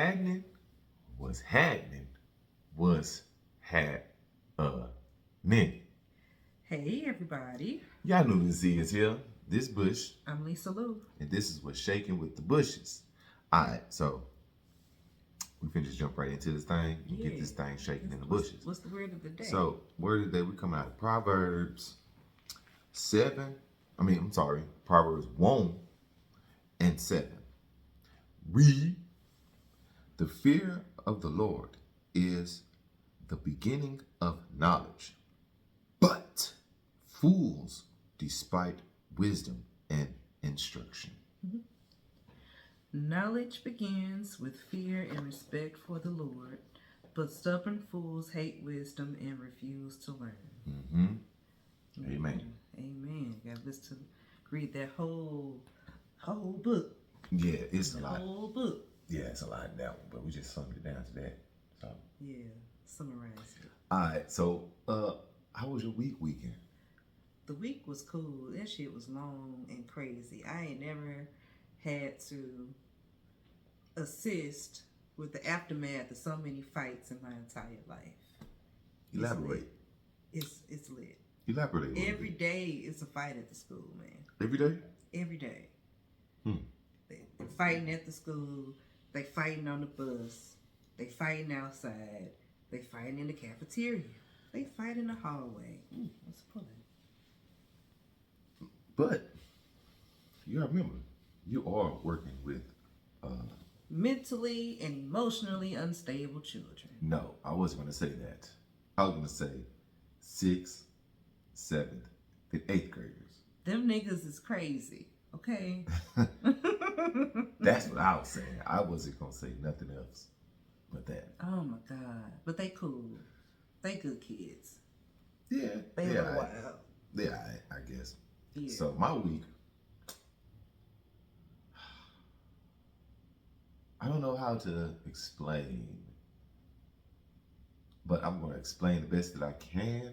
happening? What's happening? What's happening? Hey, everybody. Y'all know this is here. This Bush. I'm Lisa Lou. And this is what's shaking with the bushes. Alright, so we can just jump right into this thing and get this thing shaking in the bushes. What's the word of the day? So, word of the day, we come out of Proverbs 1 and 7. Read, the fear of the Lord is the beginning of knowledge, but fools despite wisdom and instruction. Mm-hmm. Knowledge begins with fear and respect for the Lord, but stubborn fools hate wisdom and refuse to learn. Mm-hmm. Amen. Amen. Got to read that whole book. Yeah, it's a lot. Whole book. Yeah, it's a lot in that one, but we just summed it down to that. So yeah, summarize it. All right. So, how was your weekend? The week was cool. That shit was long and crazy. I ain't never had to assist with the aftermath of so many fights in my entire life. Elaborate. It's lit. Elaborate. Every day is a fight at the school, man. Every day? Every day. They're fighting at the school. They fighting on the bus. They fighting outside. They fighting in the cafeteria. They fight in the hallway. What's pulling? But you gotta remember, you are working with mentally and emotionally unstable children. No, I wasn't gonna say that. I was gonna say 6th, 7th, and 8th graders. Them niggas is crazy, okay? That's what I was saying. I wasn't gonna say nothing else but that. Oh my God. But they cool. They good kids. Yeah. They a little wild. Yeah, I guess. Yeah. So my week, I don't know how to explain, but I'm gonna explain the best that I can.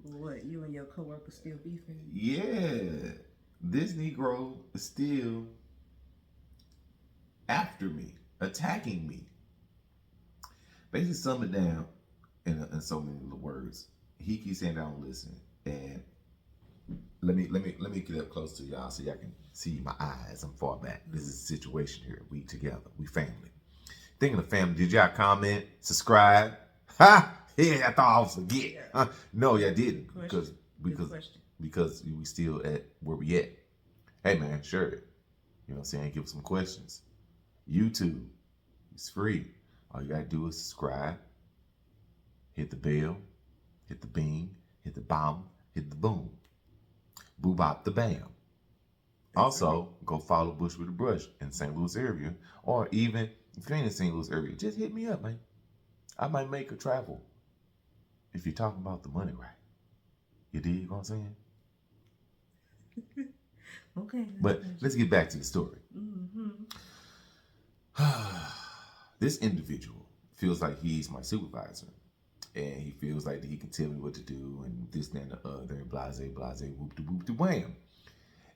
What, you and your coworker still beefing? Yeah. This Negro is still after me, attacking me. Basically, sum it down in so many little words. He keeps saying I don't listen, and let me get up close to y'all so y'all can see my eyes. I'm far back. This is a situation here. We together. We family. Thinking of family. Did y'all comment, subscribe? Ha! Yeah, I thought I was forget. No, y'all didn't because we still at where we at. Hey man, sure. You know what I'm saying? Give some questions. YouTube, it's free. All you gotta do is subscribe, hit the bell, hit the bing, hit the bomb, hit the boom. Boo bop the bam. Also, go follow Bush with a Brush in St. Louis area, or even if you're in the St. Louis area, just hit me up, man. I might make a travel if you're talking about the money right. You dig what I'm saying? Okay. But let's get back to the story. This individual feels like he's my supervisor, and he feels like he can tell me what to do and this, that, and the other, and blase, whoop de wham.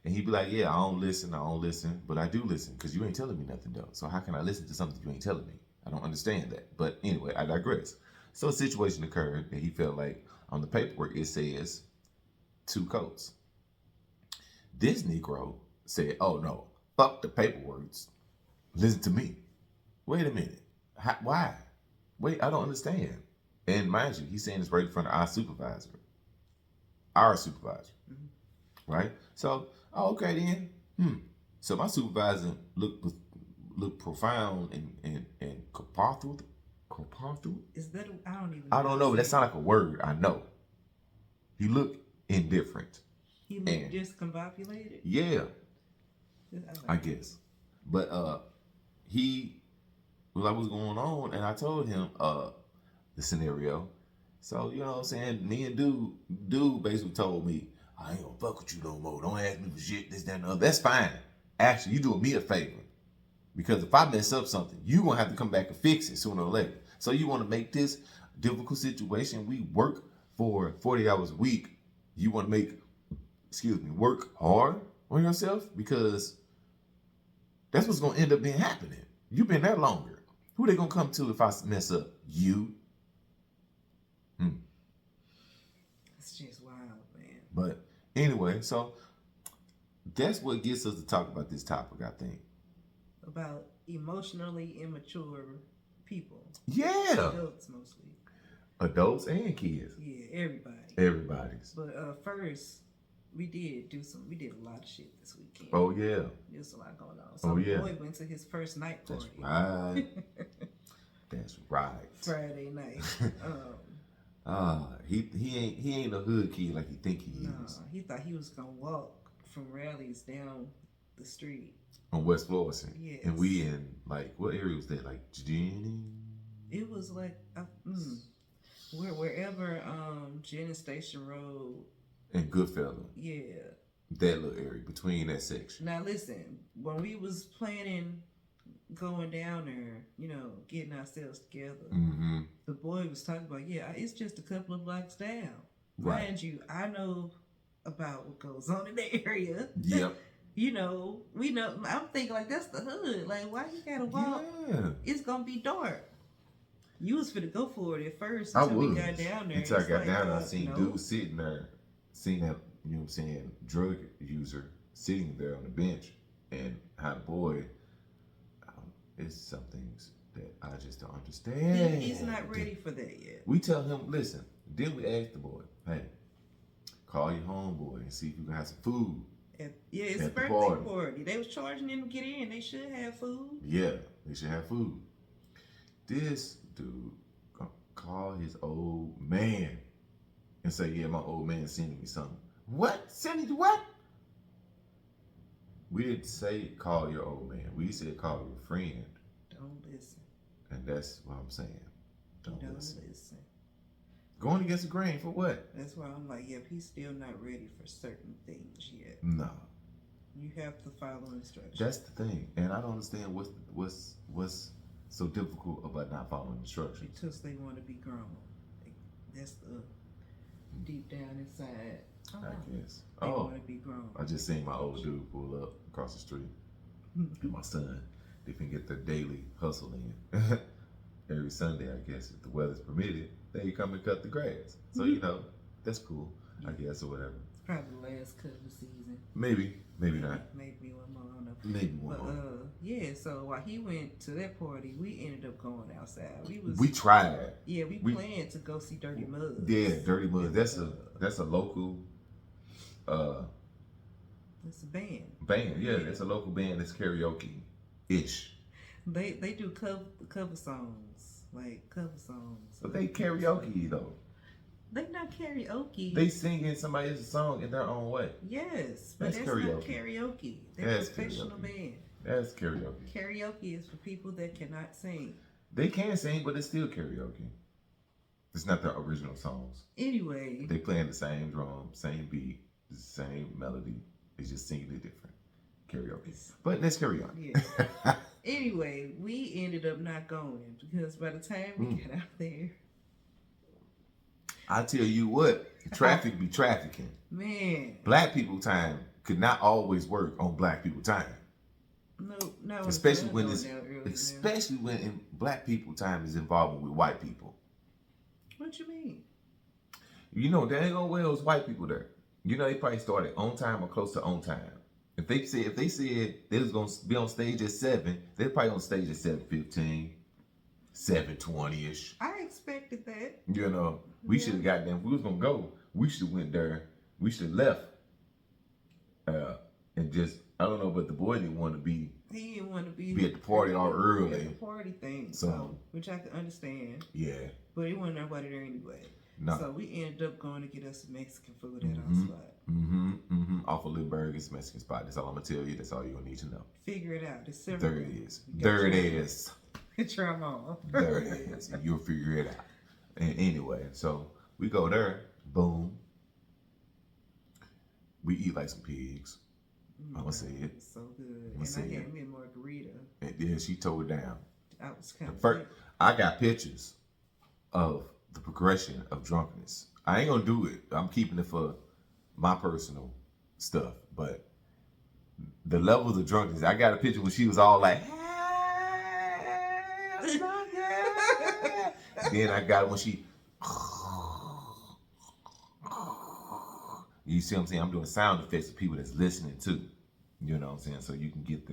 And he'd be like, yeah, I don't listen, but I do listen because you ain't telling me nothing though. So how can I listen to something you ain't telling me? I don't understand that. But anyway, I digress. So a situation occurred and he felt like on the paperwork it says 2 coats. This Negro said, oh no, fuck the paperwork. Listen to me. Wait a minute. Why? Wait, I don't understand. And mind you, he's saying this right in front of our supervisor. Right? So, okay then. So my supervisor looked profound and carpathial. Is that I don't even know. I don't know, but that sounds like a word. I know. He looked indifferent. He looked discombobulated? Yeah. I guess. But he was like, what's going on? And I told him the scenario. So, you know what I'm saying? Me and dude basically told me, I ain't gonna fuck with you no more. Don't ask me for shit, this, that, and the other. That's fine. Actually, you doing me a favor. Because if I mess up something, you gonna have to come back and fix it sooner or later. So you wanna make this difficult situation, we work for 40 hours a week, you wanna make, work hard on yourself? Because that's what's gonna end up being happening. You been there longer. Who they gonna come to if I mess up? You. It's just wild, man. But anyway, so that's what gets us to talk about this topic, I think. About emotionally immature people. Yeah. Adults mostly. Adults and kids. Yeah, everybody. Everybody's. But first, we did a lot of shit this weekend. Oh yeah. There's a lot going on. So the boy went to his first night party. That's right. That's right. Friday night. He ain't a hood kid like you think he is. He thought he was gonna walk from Rallies down the street On West Florissant. Yes. And we in like what area was that? Like Jenny? It was like wherever Jenny Station Road And Goodfellow. Yeah. That little area between that section. Now listen, when we was planning going down there, you know, getting ourselves together, the boy was talking about, it's just a couple of blocks down. Right. Mind you, I know about what goes on in the area. Yep. You know, we know. I'm thinking like that's the hood. Like, why you gotta walk? Yeah. It's gonna be dark. You was finna go for it at first I until was. we got down there. Until I got down there, I no. seen dudes sitting there, seen that, you know what I'm saying, drug user sitting there on the bench, and how the boy, it's some things that I just don't understand. He's not ready for that yet. We tell him, listen, then we ask the boy, hey, call your homeboy and see if you can have some food. It's a at the birthday party. They was charging them to get in. They should have food. Yeah, they should have food. This dude call his old man and say, yeah, my old man sending me something. What? Sending you what? We didn't say call your old man. We said call your friend. Don't listen. And that's what I'm saying. Don't listen. Going Going against the grain for what? That's why I'm like, he's still not ready for certain things yet. No. You have to follow instructions. That's the thing. And I don't understand what's so difficult about not following instructions. Because they want to be grown. That's the deep down inside. I guess. They want to be grown. I just seen my old dude pull up across the street. And my son, they can get their daily hustle in. Every Sunday, I guess, if the weather's permitted, they come and cut the grass. So, you know, that's cool, I guess, or whatever. It's probably the last cut of the season. Maybe not. Maybe one more, I don't know. Maybe one more. So while he went to that party, we ended up going outside. We tried. Yeah, we planned to go see Dirty Mud. Yeah, Dirty Mud. That's a local it's a band. Yeah, it's a local band that's karaoke-ish. They do cover songs, like cover songs. But they karaoke though. They not karaoke. They singing somebody else's song in their own way. Yes, but that's karaoke. not karaoke. They're a professional band. That's karaoke. Karaoke is for people that cannot sing. They can sing, but it's still karaoke. It's not their original songs. Anyway. They playing the same drum, same beat, the same melody. It's just singing it different. Karaoke. But let's carry on. Yeah. Anyway, we ended up not going because by the time we got out there, I tell you what, traffic be trafficking. Man. Black people time could not always work on black people time. No. Especially when black people time is involved with white people. What you mean? You know, there ain't gonna well as white people there. You know, they probably started on time or close to on time. If they said they was gonna be on stage at 7, they're probably on stage at 7:15, 7:20ish. I expected that. You know, we should have got them. If we was gonna go, we should have went there. We should have left. And just I don't know, but the boy didn't want to be. He didn't want to be at the party all early. At the party thing, So which I can understand. Yeah. But he wasn't nobody there anyway. No. So we ended up going to get us some Mexican food at our spot. Off of Little Burger's Mexican spot. That's all I'm gonna tell you. That's all you're gonna need to know. Figure it out. It's several. There it is. There it is. Try them all. There it is. You'll figure it out. And anyway, so we go there. Boom. We eat like some pigs. I'm gonna say it. So good. And I had me a margarita. And then she tore it down. I was kind of first. I got pictures of the progression of drunkenness. I ain't gonna do it. I'm keeping it for my personal stuff. But the levels of drunkenness, I got a picture when she was all like, It's not good. Then I got it when she. You see what I'm saying? I'm doing sound effects for people that's listening too. You know what I'm saying? So you can get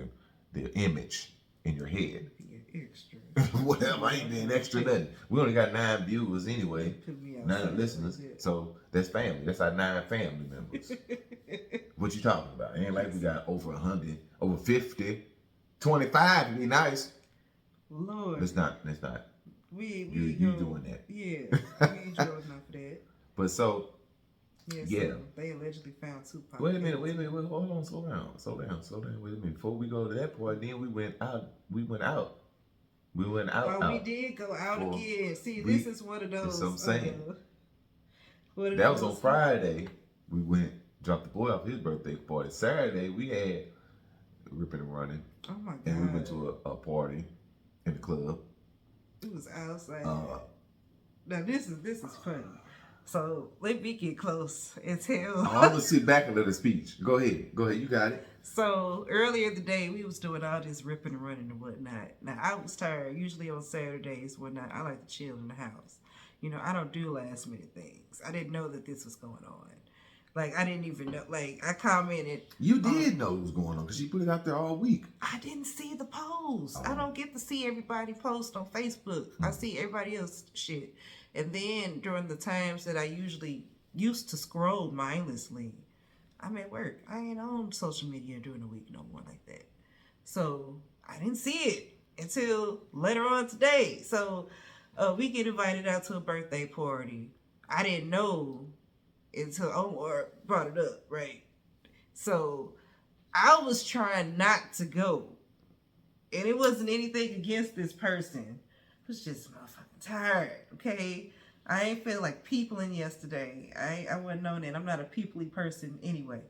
the image in your head. Yeah, extra. Whatever, I ain't being extra nothing. We only got 9 viewers anyway. Put me 9 outside listeners. like that. So that's family. That's our 9 family members. What you talking about? It ain't like we got over 100, over 50, 25 to be nice. Lord. That's not. You doing that. Yeah. We ain't doing enough for that. But so. Yeah. So they allegedly found Tupac. Wait a minute. Hold on. Slow down. Wait a minute. Before we go to that part, then we went out. Oh, we did go out again. See, this is one of those. That's what I'm saying. That was on Friday. We went, dropped the boy off his birthday party. Saturday, we had ripping and running. Oh my God. And we went to a party in the club. It was outside. Now, this is funny. So, let me get close and tell. I'm going to sit back and let her speech. Go ahead. You got it. So, earlier today, we was doing all this ripping and running and whatnot. Now, I was tired. Usually on Saturdays, whatnot, I like to chill in the house. You know, I don't do last minute things. I didn't know that this was going on. Like, I didn't even know. Like, I commented. You did know what was going on because she put it out there all week. I didn't see the post. I don't get to see everybody post on Facebook. I see everybody else shit. And then during the times that I usually used to scroll mindlessly, I'm at work. I ain't on social media during the week no more like that. So I didn't see it until later on today. So we get invited out to a birthday party. I didn't know until Omar brought it up, right? So I was trying not to go. And it wasn't anything against this person. It was just motherfucking tired, okay? I ain't feel like peopling yesterday. I wasn't on that. I'm not a peoply person anyway.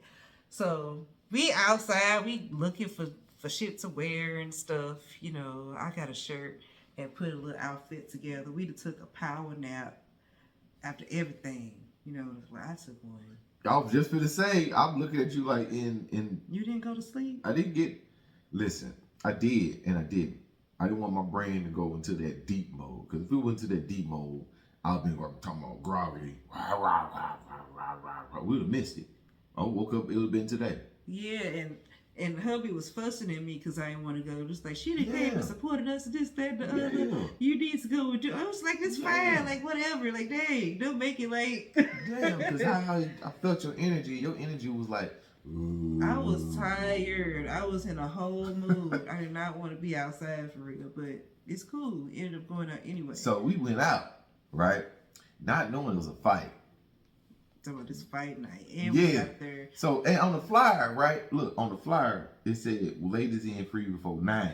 So we outside, we looking for shit to wear and stuff. You know, I got a shirt and put a little outfit together. We took a power nap after everything. You know, well, I took one. I was just gonna say, I'm looking at you like in. You didn't go to sleep? I didn't get. Listen, I did and I didn't. I didn't want my brain to go into that deep mode because if it went into that deep mode, I've been talking about groggy. We would have missed it. I woke up, it would have been today. Yeah, and hubby was fussing at me because I didn't want to go. Just like, she didn't came and supported us, this, that, the other. You need to go with you. I was like, it's fine, like, whatever. Like, dang, don't make it like. Damn, because I felt your energy. Your energy was like, ooh. I was tired. I was in a whole mood. I did not want to be outside for real, but it's cool. We ended up going out anyway. So we went out, right? Not knowing it was a fight. So this fight night. And we got there. So, and on the flyer, right? Look, on the flyer, it said, ladies in free before 9.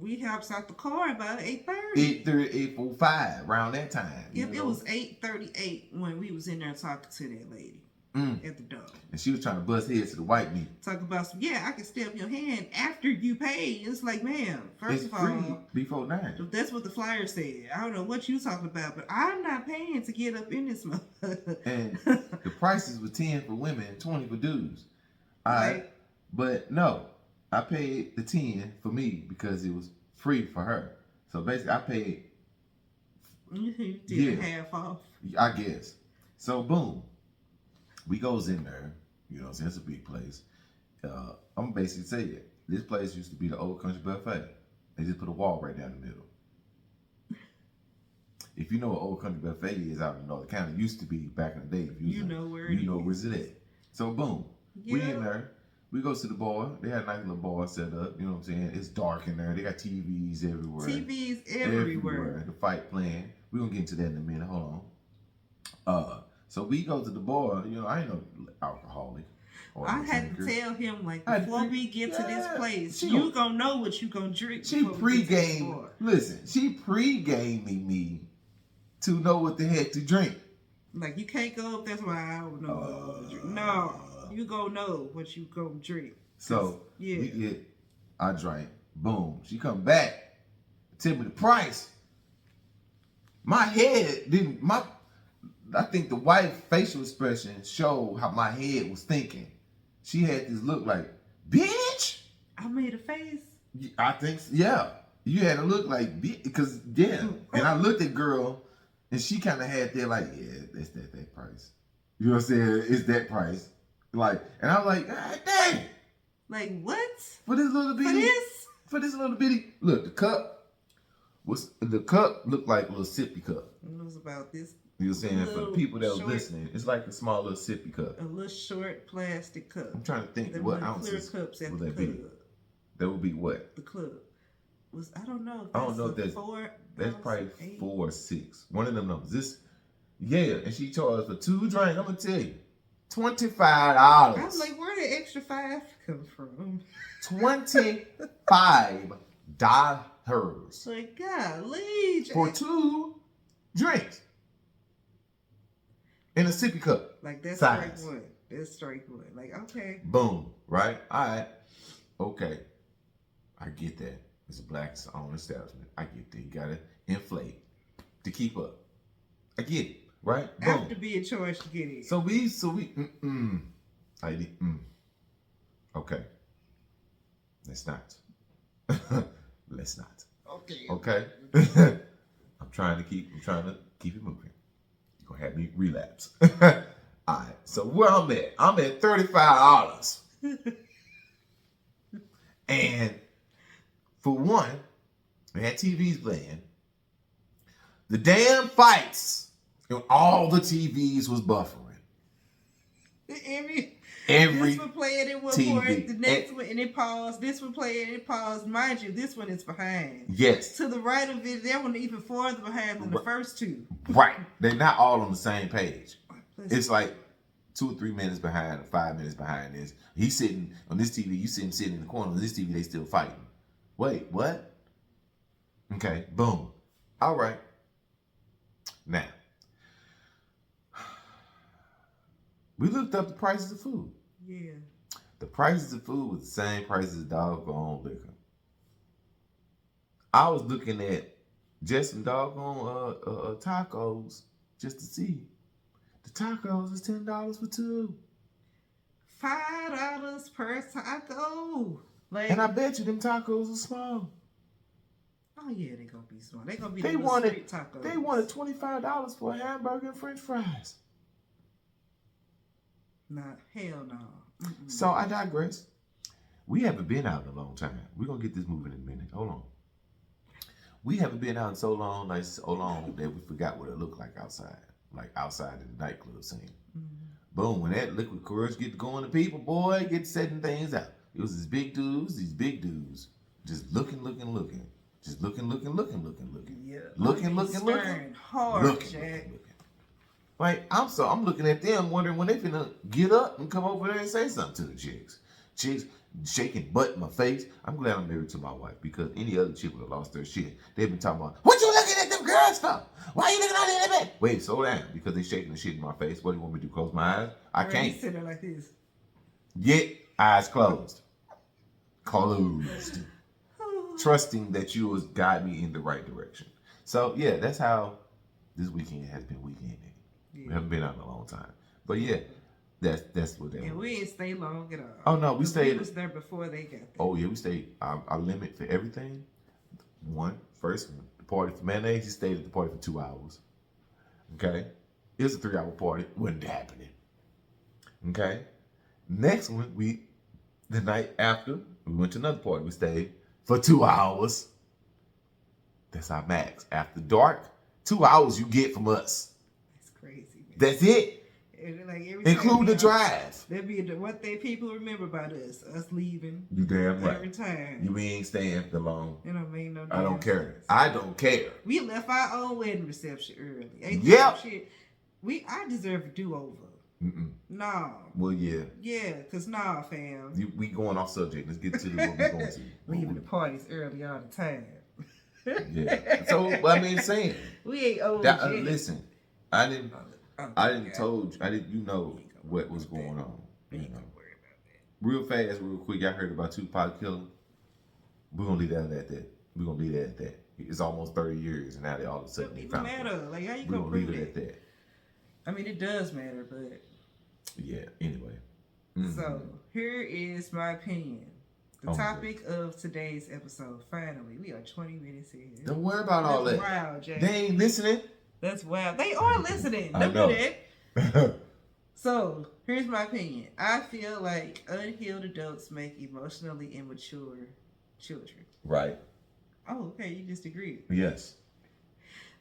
We hopped out the car about 8:30. 8:45, around that time. Yep, it was 8:38 when we was in there talking to that lady at the door. And she was trying to bust heads to the white meat. Talk about some, I can step your hand after you pay. It's like, ma'am, first of all, before 9. That's what the flyer said. I don't know what you talking about, but I'm not paying to get up in this motherfucker. And the prices were 10 for women and 20 for dudes. Right. But no, I paid the 10 for me because it was free for her. So basically, I paid. You did half off. I guess. So boom, we goes in there. You know what I'm saying? It's a big place. I'm basically saying this place used to be the Old Country Buffet. They just put a wall right down the middle. If you know what Old Country Buffet is out in North Carolina, it used to be back in the day. You know where where's it at. So boom, we in there. We go to the bar. They had a nice little bar set up. You know what I'm saying? It's dark in there. They got TVs everywhere. TVs everywhere. The fight playing. We're going to get into that in a minute. Hold on. So we go to the bar. You know, I ain't no alcoholic. I had to tell him, like, before we get to this place, you going to know what you going to drink. She pre-game. Listen, she pre-gaming me to know what the heck to drink. Like, you can't go up. That's why I don't know what to drink. No. You gonna know what you gonna drink. So I drank. Boom. She come back. Tell me the price. My head didn't. I think the wife's facial expression showed how my head was thinking. She had this look like, bitch. I made a face. I think, yeah. You had to look like, because, yeah. And I looked at girl, and she kind of had that, like, yeah, it's that price. You know what I'm saying? It's that price. Like, and I was like, God dang. Like, what? For this little bitty. For this little bitty. Look, the cup looked like a little sippy cup. It was about this. You know what I'm saying? For the people that was listening, it's like a small little sippy cup. A little short plastic cup. I'm trying to think them what ounces clear cups at would the that club. be? That would be what? The club. I don't know. I don't know if that's probably 4 or 6. One of them numbers. And she charged for 2 drinks. I'm gonna tell you, $25. I was like, where did extra 5 come from? $25. Like, golly, for 2 drinks in a sippy cup. Like, that's size. strike one. That's strike one. Like, okay. Boom. Right. All right. Okay. I get that. It's a black-owned establishment. I get that. You gotta inflate to keep up. I get it. Right? I have to be a choice to get in. So we, okay. Let's not. Let's not. Okay. Okay? I'm trying to keep it moving. You're gonna have me relapse. Alright, so where I'm at $35. And for one, that TV's playing. The damn fights. All the TVs was buffering. Every this one playing in one TV. part, the next one and it paused. This one playing and it paused. Mind you, this one is behind. Yes. To the right of it, that one even farther behind than the first 2. Right. They're not all on the same page. It's like 2 or 3 minutes behind or 5 minutes behind this. He's sitting on this TV. You see him sitting in the corner. On this TV, they still fighting. Wait, what? Okay, boom. All right. Now, we looked up the prices of food. Yeah. The prices of food was the same prices as doggone liquor. I was looking at just some doggone tacos just to see. The tacos is $10 for 2. $5 per taco. Like, and I bet you them tacos are small. Oh yeah, they're gonna be small. They're gonna be They the wanted street tacos. They wanted $25 for a hamburger and French fries. Nah, hell no. Mm-mm. So I digress. We haven't been out in a long time. We're gonna get this moving in a minute. Hold on. We haven't been out in so long that we forgot what it looked like outside. Like outside in the nightclub scene. Mm-hmm. Boom, when that liquid courage get going to people, boy, get setting things out. It was these big dudes, just looking. Just looking. Yeah. Looking. Hard, looking. Jack. Like, I'm looking at them wondering when they finna get up and come over there and say something to the chicks. Chicks shaking butt in my face. I'm glad I'm married to my wife, because any other chick would have lost their shit. They've been talking about, what you looking at them girls for? Why you looking out in the bed? Wait, slow down, because they shaking the shit in my face. What do you want me to do, close my eyes? I can't. Sit there like this. Yet, eyes closed. Closed. Trusting that you will guide me in the right direction. So, yeah, that's how this weekend has been weekending. Yeah. We haven't been out in a long time. But, yeah, that's what that was. And we didn't stay long at all. Oh, no, we stayed. We was there before they got there. Oh, yeah, we stayed. Our limit for everything, first, the party for mayonnaise, he stayed at the party for 2 hours. Okay? It was a 3-hour party. Wasn't happening. Okay? Next one, the night after, we went to another party. We stayed for 2 hours. That's our max. After dark, 2 hours you get from us. That's crazy, man. That's it. Like include the drive. That'd be one thing people remember about us leaving. You damn right. Every time. You ain't staying for long. It don't mean no. I don't care. I don't care. We left our own wedding reception early. Yep. I deserve a do-over. No. Well, yeah. Yeah, cause nah, fam. We going off subject. Let's get to what we're going to. Leaving the parties early all the time. Yeah. So I mean, saying we ain't old. Listen, I didn't you know what was going on. You know. Real fast, real quick, y'all heard about Tupac killing? We're gonna leave that at that. It's almost 30 years, and now they all of a sudden they found it. Matter. Like, how you We're gonna leave prove it at that. I mean, it does matter, but yeah. Anyway. So here is my opinion The topic of today's episode, finally, we are 20 minutes in. Don't worry about all that. Wow, Jay. They ain't listening. That's wild. They are listening. I Don't know. do that. So, here's my opinion. I feel like unhealed adults make emotionally immature children. Right. Oh, okay. You just agreed. Yes.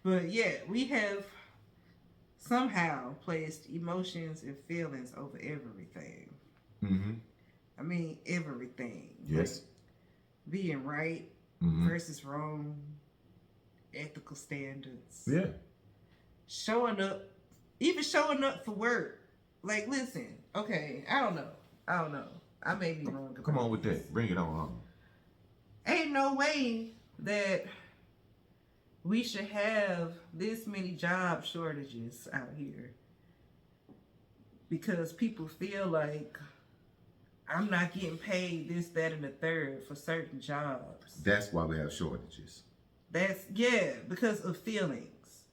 But yeah, we have somehow placed emotions and feelings over everything. Mm-hmm. I mean, everything. Yes. Like being right versus wrong, ethical standards. Yeah. Showing up, even showing up for work. Like, listen, okay, I don't know. I may be wrong. Come on with that. Bring it on. Ain't no way that we should have this many job shortages out here because people feel like I'm not getting paid this, that, and the third for certain jobs. That's why we have shortages. Because of feelings.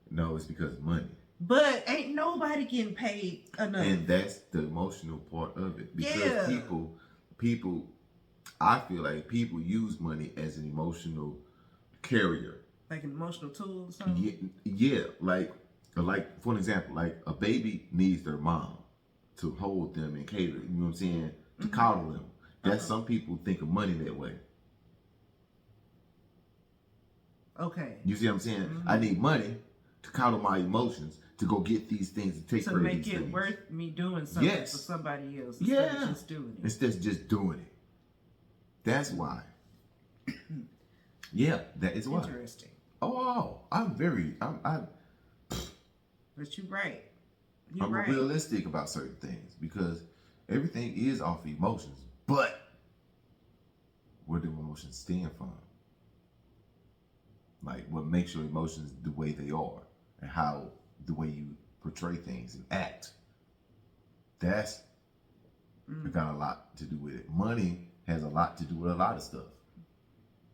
No, it's because of money. But ain't nobody getting paid enough. And that's the emotional part of it. Because people, I feel like people use money as an emotional carrier. Like an emotional tool or something? Yeah. Like for an example, like a baby needs their mom to hold them and cater, you know what I'm saying? To coddle them. That's some people think of money that way. Okay. You see what I'm saying? I need money to counter my emotions, to go get these things, to take care of these things. To make it worth me doing something for somebody else instead of just doing it. Instead of just doing it. That's why. Yeah, that is why. Interesting. Oh, I'm But you're right. I'm realistic about certain things because everything is off emotions. But where do emotions stem from? Like what makes your emotions the way they are and how the way you portray things and act. That's got a lot to do with it. Money has a lot to do with a lot of stuff.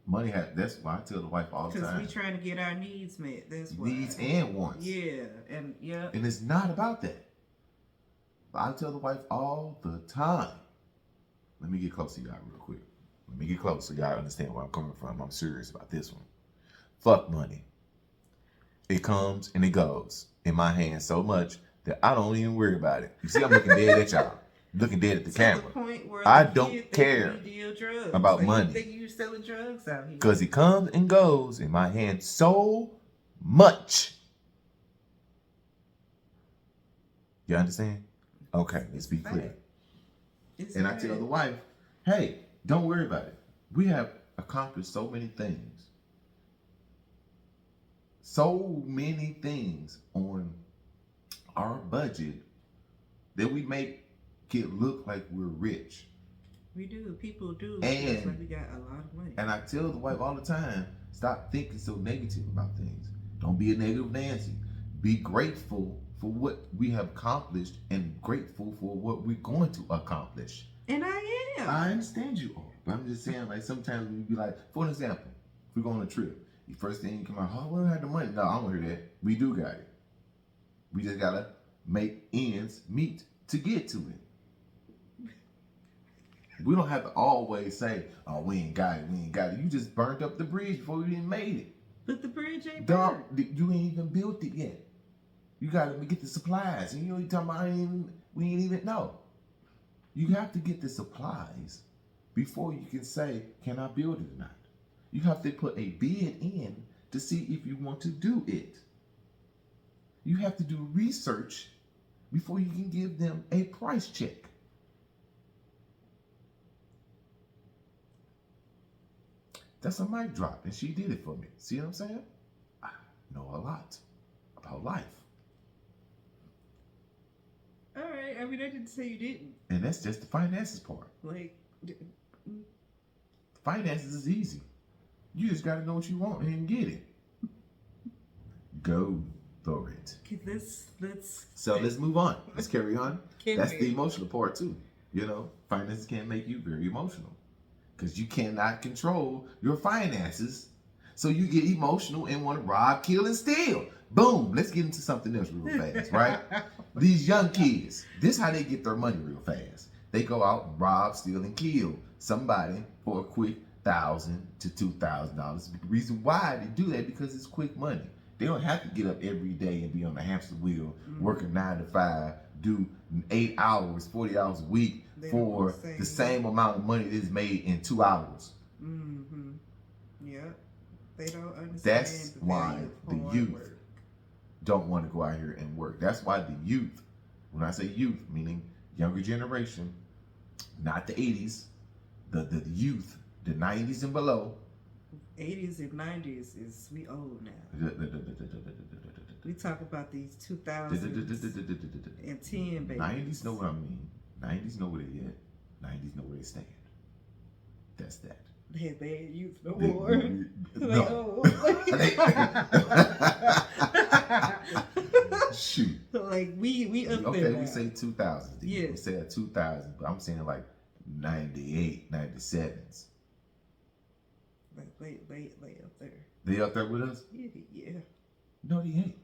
That's why I tell the wife all the time. Because we trying to get our needs met. That's why. Needs and wants. Yeah. And it's not about that. But I tell the wife all the time. Let me get close to y'all real quick. Let me get close so y'all understand where I'm coming from. I'm serious about this one. Fuck money. It comes and it goes in my hand so much that I don't even worry about it. You see, I'm looking dead at y'all. Looking dead at the camera. The point where I don't care about money. You think you're selling drugs out here? Because it comes and goes in my hand so much. You understand? Okay, let's be clear. And I tell the wife, hey, don't worry about it. We have accomplished so many things. So many things on our budget that we make it look like we're rich. We do. People do. And like we got a lot of money. And I tell the wife all the time, stop thinking so negative about things. Don't be a negative Nancy. Be grateful for what we have accomplished and grateful for what we're going to accomplish. And I am. I understand you are. But I'm just saying, like, sometimes we be like, for an example, if we're going on a trip, the first thing you come out, oh, we don't have the money. No, I don't hear that. We do got it. We just got to make ends meet to get to it. We don't have to always say, oh, we ain't got it, we ain't got it. You just burnt up the bridge before you even made it. But the bridge ain't Dog, burnt. you ain't even built it yet. You got to get the supplies. And you know, you talking about, we ain't even know. You have to get the supplies before you can say, can I build it or not? You have to put a bid in to see if you want to do it. You have to do research before you can give them a price check. That's a mic drop, and she did it for me. See what I'm saying? I know a lot about life. All right. I mean, I didn't say you didn't. And that's just the finances part. Like, finances is easy. You just got to know what you want and get it. Go for it. So let's move on. Let's carry on. That's the emotional part too. You know, finances can make you very emotional because you cannot control your finances. So you get emotional and want to rob, kill, and steal. Boom. Let's get into something else real fast, right? These young kids, this is how they get their money real fast. They go out and rob, steal, and kill somebody for a quick $1,000 to $2,000. The reason why they do that because it's quick money. They don't have to get up every day and be on the hamster wheel, working 9 to 5, do 8 hours, 40 hours a week for the same amount of money that is made in 2 hours. Mm-hmm. Yep. They don't understand. That's why the youth don't want to go out here and work. That's why the youth, when I say youth, meaning younger generation, not the 80s, the youth, the 90s and below. 80s and 90s is we old now. We talk about these 2000s and 10 babies. 90s know what I mean. 90s know where they at. 90s know where they stand. That's that. They ain't youth no more. No. Shoot. Like we up okay, there we now. say 2000s. Yeah. We say 2000, but I'm saying like 98, 97s. Like they up there. They up there with us? Yeah. No, they ain't.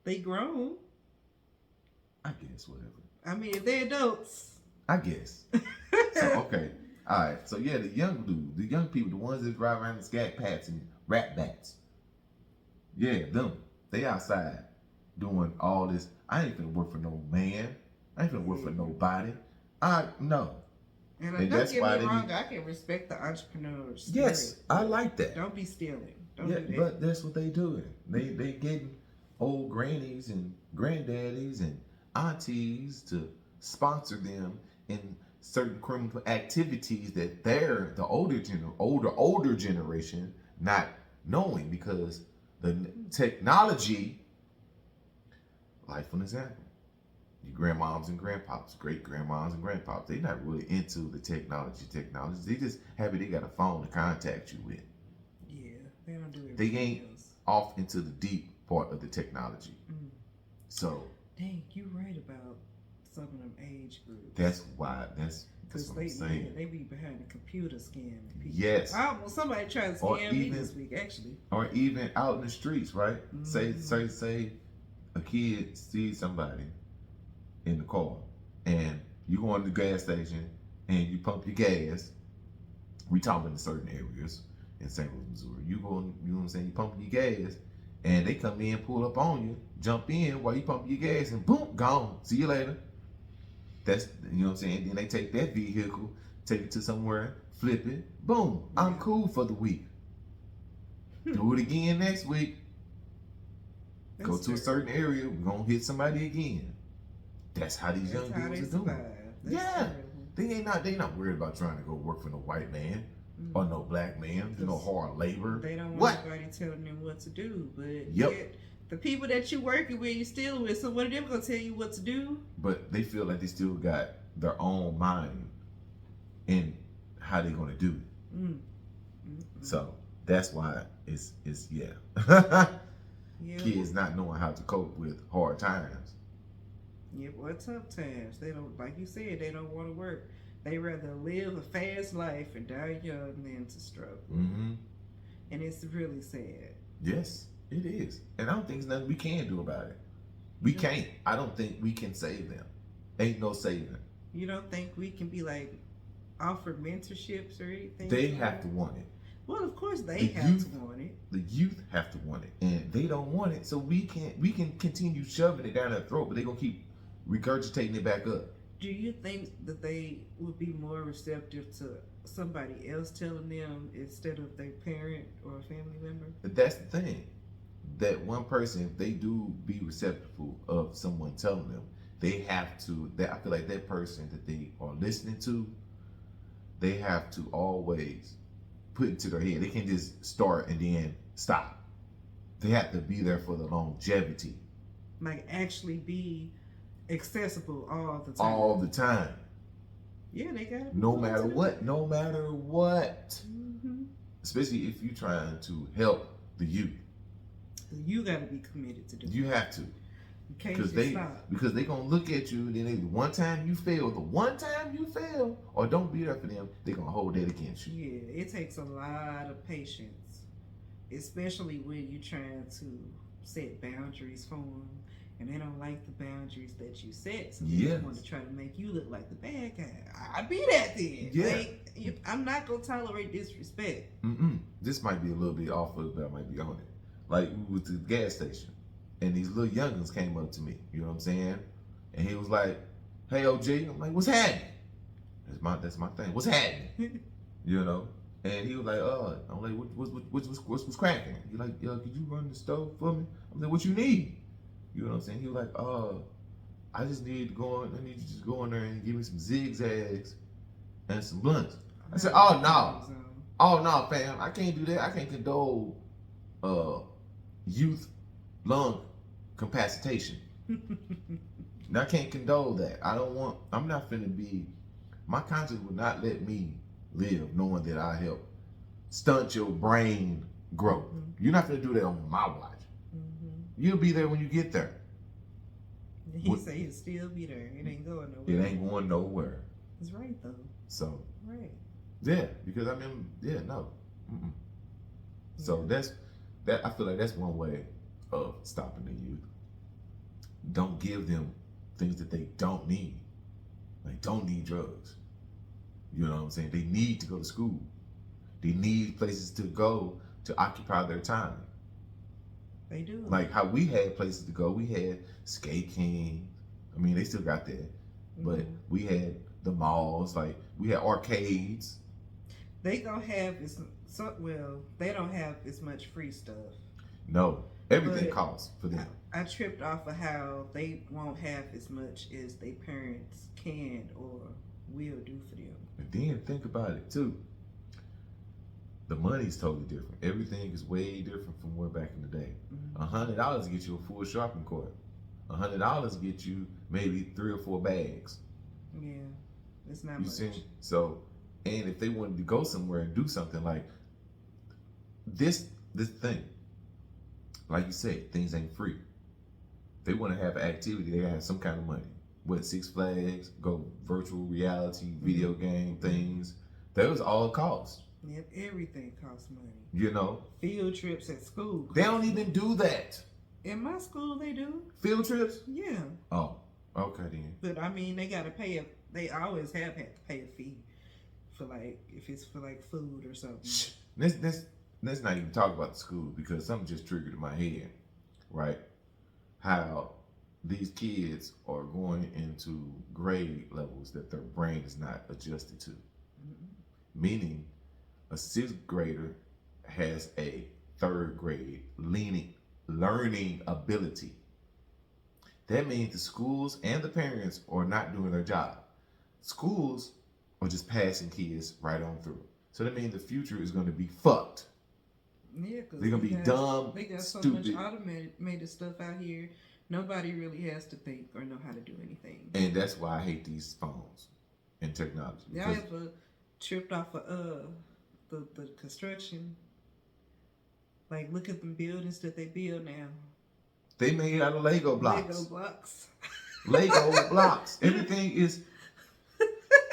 They grown. I guess, whatever. I mean, if they're adults. I guess. So, okay. All right. So, yeah, the young dude, the young people, the ones that drive around in scat pats and rat bats. Yeah, them. They outside doing all this. I ain't finna work for no man. I ain't finna work for nobody. No. And And don't that's get why me they wrong, I can respect the entrepreneurs. Yes, I like that. Don't be stealing. Don't Yeah, do that. but that's what they doing. They getting old grannies and granddaddies and aunties to sponsor them in certain criminal activities that they're the older generation not knowing because the technology. Like for example, your grandmoms and grandpops, great grandmoms and grandpops, they not really into the technology. They just happy they got a phone to contact you with. Yeah, they don't do it. They ain't off into the deep part of the technology. So dang, you right about some of them age groups. that's why that's what I'm saying. Yeah, they be behind the computer scamming people. Yes. Somebody tried to scam me this week actually. Or even out in the streets, right? Say a kid sees somebody in the car and you go to the gas station and you pump your gas. We talking in certain areas in St. Louis, Missouri. You go, you know what I'm saying, you pump your gas and they come in, pull up on you, jump in while you pump your gas and boom, gone. See you later. That's, you know what I'm saying? Then they take that vehicle, take it to somewhere, flip it, boom, I'm cool for the week. Do it again next week. Go to a certain area, we're gonna hit somebody again. That's how these young dudes are doing. Yeah. They not worried about trying to go work for no white man or no black man, do no hard labor. They don't want anybody telling them what to do. But yet, the people that you're working with, you're still with, so what are they gonna tell you what to do? But they feel like they still got their own mind in how they're gonna do it. So that's why it's kids not knowing how to cope with hard times. Yeah, boy, tough times. They don't, like you said, they don't want to work. They rather live a fast life and die young than to struggle. And it's really sad. Yes, it is. And I don't think there's nothing we can do about it. We can't. I don't think we can save them. Ain't no saving. You don't think we can be like offered mentorships or anything? They have to want it. Well, of course they have to want it. The youth have to want it, and they don't want it. So we can continue shoving it down their throat, but they're gonna keep regurgitating it back up. Do you think that they would be more receptive to somebody else telling them instead of their parent or a family member? But that's the thing. That one person, if they do be receptive of someone telling them, they have to. I feel like that person that they are listening to, they have to always put into their head. They can't just start and then stop. They have to be there for the longevity. Like actually be accessible all the time. All the time. Yeah, they got it. No matter what. No matter what. Especially if you're trying to help the youth. You got to be committed to do it. You have to. You can't just stop. Because they're going to look at you, then the one time you fail, or don't be there for them, they're going to hold that against you. Yeah, it takes a lot of patience, especially when you're trying to set boundaries for them and they don't like the boundaries that you set, so they Yes. want to try to make you look like the bad guy. I be that then. Yeah. Like, I'm not gonna tolerate disrespect. This might be a little bit off of it, but I might be on it. Like we was at the gas station, and these little youngins came up to me. You know what I'm saying? And he was like, "Hey, OG," I'm like, "What's happening?" That's my thing. What's happening? You know? And he was like, I'm like, what's cracking? He like, yo, could you run the stove for me? I'm like, what you need? You know what I'm saying? He was like, I just need to go in. I need you to just go in there and give me some zigzags and some blunts. I said, oh no, fam, I can't do that. I can't condone youth lung capacitation. And I can't condone that. I'm not finna be, my conscience would not let me live knowing that I help stunt your brain growth. You're not gonna do that on my watch. You'll be there when you get there. He say he'll still be there. It ain't going nowhere. It ain't going nowhere. It's right though. So right. Yeah, because I mean, no. So that's that. I feel like that's one way of stopping the youth. Don't give them things that they don't need. Like, don't need drugs. You know what I'm saying? They need to go to school. They need places to go to occupy their time. They do. Like how we had places to go. We had Skate King. I mean, they still got that. But we had the malls. Like, we had arcades. They don't have they don't have as much free stuff. No. Everything costs for them. I tripped off of how they won't have as much as their parents can or will do for them. And then think about it too. The money's totally different. Everything is way different from way back in the day. $100 get you a full shopping cart. $100 get you maybe 3 or 4 bags. Yeah, it's not you much. See? So, and if they wanted to go somewhere and do something like this thing, like you said, things ain't free. They want to have an activity, they gotta have some kind of money. What, Six Flags, go virtual reality, video game things. Those all cost. Yep, everything costs money. You know? Field trips at school. They don't even do that. In my school, they do. Field trips? Yeah. Oh, okay then. But I mean, they gotta pay they always have had to pay a fee for like, if it's for like food or something. Let's not even talk about the school because something just triggered in my head, right? How these kids are going into grade levels that their brain is not adjusted to. Meaning, a 6th grader has a 3rd grade learning ability. That means the schools and the parents are not doing their job. Schools are just passing kids right on through. So that means the future is going to be fucked. Yeah, because they're going to be dumb, they got so stupid. much automated stuff out here. Nobody really has to think or know how to do anything. And that's why I hate these phones and technology. Y'all ever tripped off of the construction? Like, look at the buildings that they build now. They made out of Lego blocks. Lego blocks. Lego blocks. Everything is.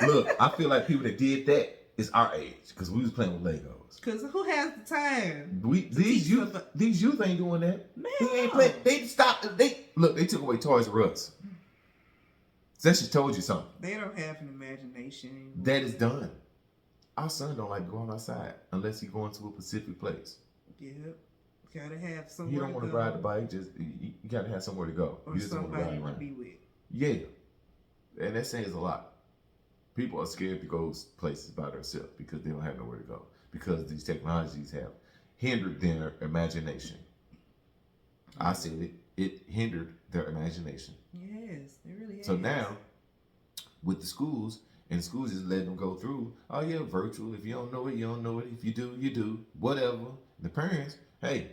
Look, I feel like people that did that is our age because we was playing with Legos. Because who has the time? These youth ain't doing that. Man, they ain't playing. They stopped. They took away Toys R Us. That just told you something. They don't have an imagination anymore. That is done. Our son don't like going outside unless he's going to a specific place. Yep. Gotta have somewhere. You don't want to ride the bike. Just you gotta have somewhere to go. Or you just want to ride around. To be with. Yeah, and that says a lot. People are scared to go places by themselves because they don't have nowhere to go. Because these technologies have hindered their imagination. I said it. It hindered their imagination. Yes, it really has. So now, with the schools, and schools just let them go through. Oh yeah, virtual. If you don't know it, you don't know it. If you do, you do. Whatever. The parents, hey,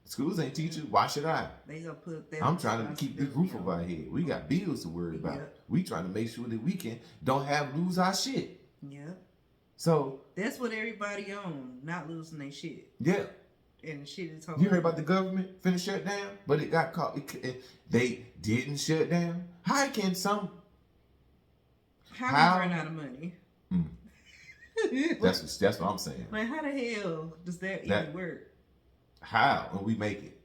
schools ain't teaching. Why should I? They gonna put that. I'm trying to keep this roof over our head. We got bills to worry about. Yep. We trying to make sure that we don't lose our shit. Yep. So that's what everybody on, not losing their shit. Yeah. And shit is You heard about the government finna shut down, but it got caught. They didn't shut down. How can some? How we run out of money? That's what I'm saying. Like, how the hell does that even work? How? And we make it.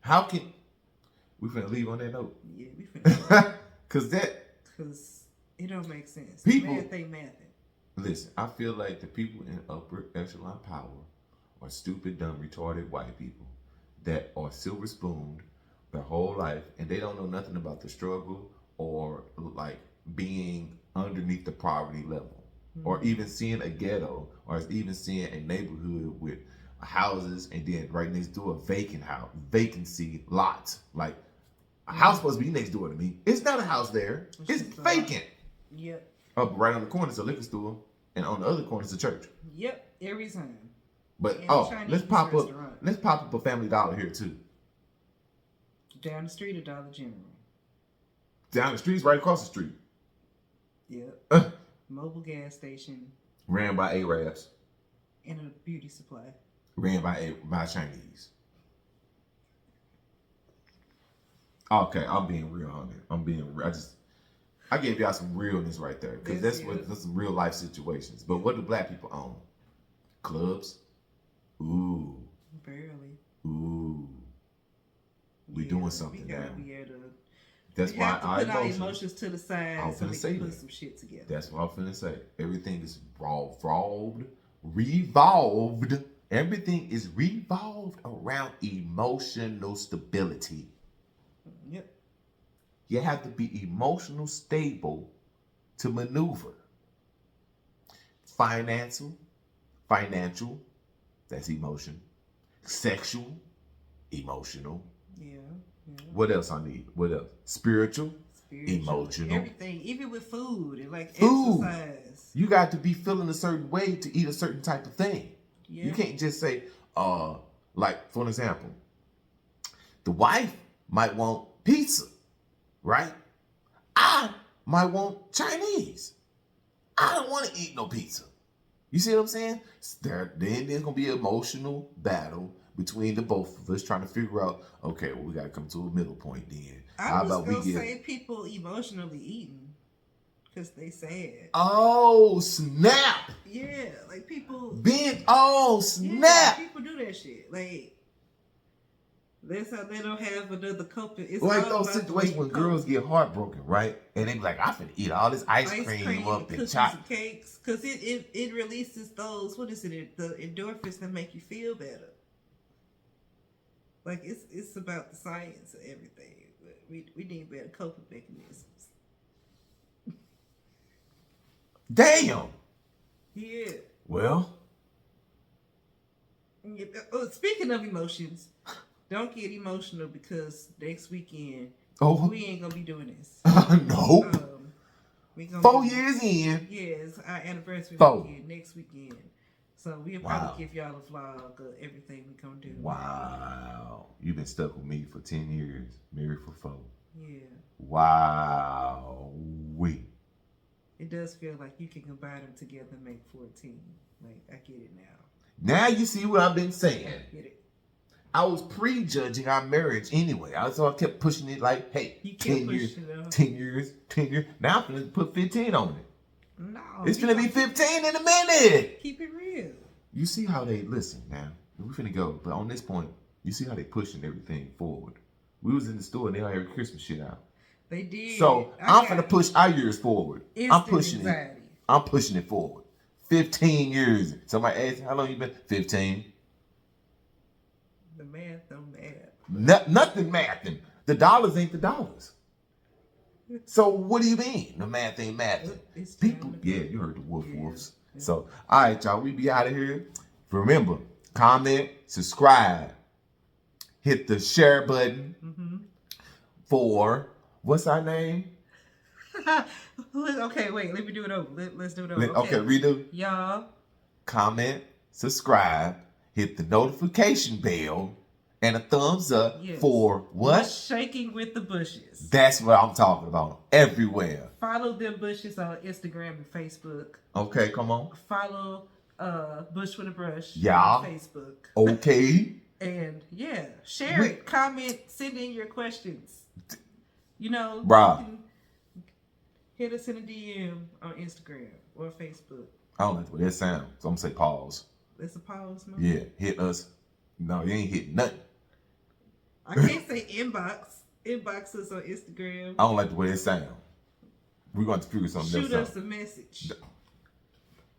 How can We finna leave on that note. Yeah, we finna. Cause it don't make sense. People, Math ain't mathing. listen, I feel like the people in upper echelon power are stupid, dumb, retarded white people that are silver spooned their whole life and they don't know nothing about the struggle or like being underneath the poverty level. Or even seeing a ghetto, or even seeing a neighborhood with houses and then right next door a vacancy lots. Like a house supposed to be next door to me. It's not a house there. It's vacant. Yep. Up right on the corner is a liquor store, and on the other corner is a church. Yep. Every time. But And let's pop up a Family Dollar here too. Down the street, a Dollar General. Down the street's right across the street. Yep. Mobile gas station. Ran by Arabs. And a beauty supply. Ran by Chinese. Okay, I'm being real, honey. I'm being real. I gave y'all some realness right there because that's some real life situations. But what do black people own? Clubs. Ooh. Barely. Ooh. We doing something now. That's why our emotions to the side. I'm finna say put that. some shit together. That's what I'm finna say. Everything is revolved. Everything is revolved around emotional stability. Yep. You have to be emotional stable to maneuver. Financial, that's emotion. Sexual, emotional. Yeah. What else I need? What else? Spiritual, emotional. Everything, even with food and like food. Exercise. You got to be feeling a certain way to eat a certain type of thing. Yeah. You can't just say, like for an example, the wife might want pizza, right? I might want Chinese. I don't want to eat no pizza. You see what I'm saying? Then there's gonna be an emotional battle between the both of us trying to figure out, okay, well, we gotta come to a middle point then. I was gonna say people emotionally eating because they sad. Oh snap! Yeah, like people snap! Yeah, people do that shit. Like that's how they don't have another coping. It's like those situations when girls get heartbroken, right? And they be like, "I finna eat all this ice cream up and and cakes," because it releases those the endorphins that make you feel better. Like it's about the science of everything. But we need better coping mechanisms. Damn. Yeah. Well. Speaking of emotions, don't get emotional because next weekend we ain't gonna be doing this. No. We gonna 4 years in. Yeah, it's our anniversary weekend next weekend. So we'll probably give y'all a vlog of everything we gonna do. Wow. You've been stuck with me for 10 years. Married for 4. Yeah. Wow. It does feel like you can combine them together and make 14. Like, I get it now. Now you see what I've been saying. I get it. I was prejudging our marriage anyway. So I kept pushing it like, hey, you 10 years, 10 years, 10 years. Now I'm going to put 15 on it. No. It's going to be 15 in a minute. Keep it real. You see how they listen now. We're finna go. But on this point, you see how they pushing everything forward. We was in the store and they all had Christmas shit out. They did. So I'm finna push our years forward. I'm pushing anxiety. it. I'm pushing it forward. 15 years. Somebody asked, how long you been? 15. The math don't math. Nothing mathing. The dollars ain't the dollars. So what do you mean? The math ain't mathing. People, you heard the wolves. Yeah. So, all right, y'all, we be out of here. Remember, comment, subscribe, hit the share button for, what's our name? Okay, wait, let me do it over. Let's do it over. Okay, redo. Y'all. Comment, subscribe, hit the notification bell, and a thumbs up for what? Shaking with the bushes. That's what I'm talking about. Everywhere. Follow them bushes on Instagram and Facebook. Okay, come on. Follow Bush with a Brush on Facebook. Okay. And share it, comment, send in your questions. You know, bruh. You can hit us in a DM on Instagram or Facebook. I don't like the way that sounds, so I'm gonna say pause. It's a pause, man. Yeah, hit us. No, you ain't hitting nothing. I can't say inbox. Inbox us on Instagram. I don't like the way it sounds. We're going to figure something Shoot else us a out. message.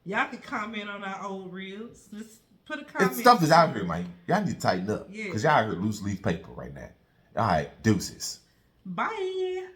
Y'all can comment on our old reels. Just put a comment. Stuff is out here, man. Y'all need to tighten up. Yeah. Because y'all out here loose leaf paper right now. All right, deuces. Bye.